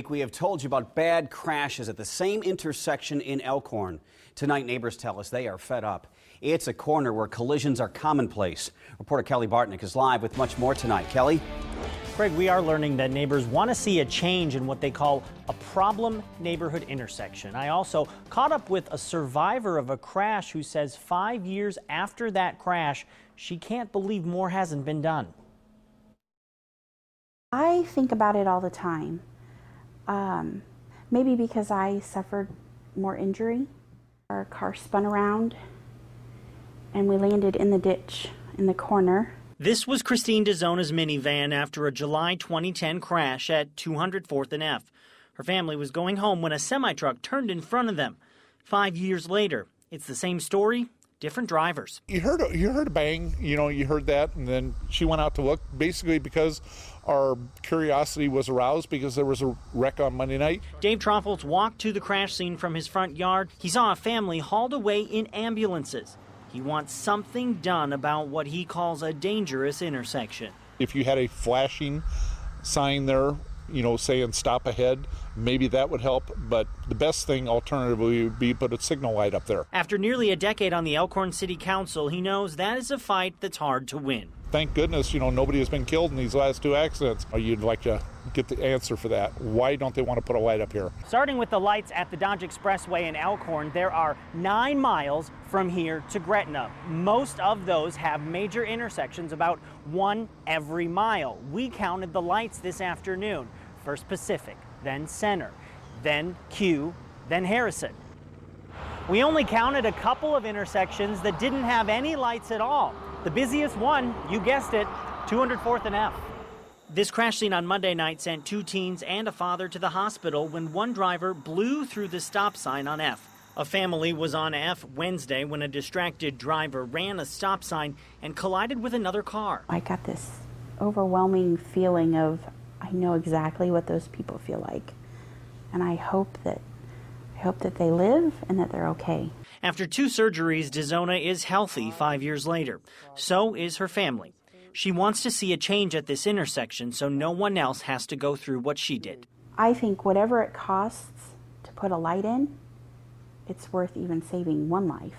We have told you about bad crashes at the same intersection in Elkhorn. Tonight, neighbors tell us they are fed up. It's a corner where collisions are commonplace. Reporter Kelly Bartnick is live with much more tonight. Kelly? Craig, we are learning that neighbors want to see a change in what they call a problem neighborhood intersection. I also caught up with a survivor of a crash who says 5 years after that crash, she can't believe more hasn't been done. I think about it all the time. Maybe because I suffered more injury. Our car spun around and we landed in the ditch in the corner. This was Christina Dizona's minivan after a July 2010 crash at 204th and F. Her family was going home when a semi-truck turned in front of them. 5 years later, it's the same story, different drivers. You heard a bang, you heard that, and then she went out to look, basically because our curiosity was aroused because there was a wreck on Monday night. Dave Troffels walked to the crash scene from his front yard. He saw a family hauled away in ambulances. He wants something done about what he calls a dangerous intersection. If you had a flashing sign there, saying stop ahead, maybe that would help, but the best thing alternatively would be put a signal light up there. After nearly a decade on the Elkhorn City Council, he knows that is a fight that's hard to win. Thank goodness, nobody has been killed in these last two accidents. You'd like to get the answer for that. Why don't they want to put a light up here? Starting with the lights at the Dodge Expressway in Elkhorn, there are 9 miles from here to Gretna. Most of those have major intersections, about one every mile. We counted the lights this afternoon. First Pacific, then Center, then Q, then Harrison. We only counted a couple of intersections that didn't have any lights at all. The busiest one, you guessed it, 204th and F. This crash scene on Monday night sent 2 teens and a father to the hospital when one driver blew through the stop sign on F. A family was on F Wednesday when a distracted driver ran a stop sign and collided with another car. I got this overwhelming feeling of, I know exactly what those people feel like. And I hope that they live and that they're okay. After 2 surgeries, Dizona is healthy 5 years later. So is her family. She wants to see a change at this intersection so no one else has to go through what she did. I think whatever it costs to put a light in, it's worth even saving one life.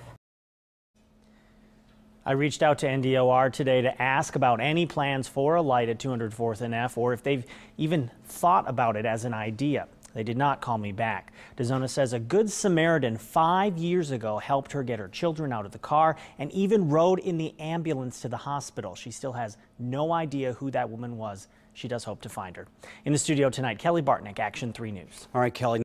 I reached out to NDOR today to ask about any plans for a light at 204th and F or if they've even thought about it as an idea. They did not call me back. Dizona says a good Samaritan 5 years ago helped her get her children out of the car and even rode in the ambulance to the hospital. She still has no idea who that woman was. She does hope to find her. In the studio tonight, Kelly Bartnick, Action 3 News. All right, Kelly.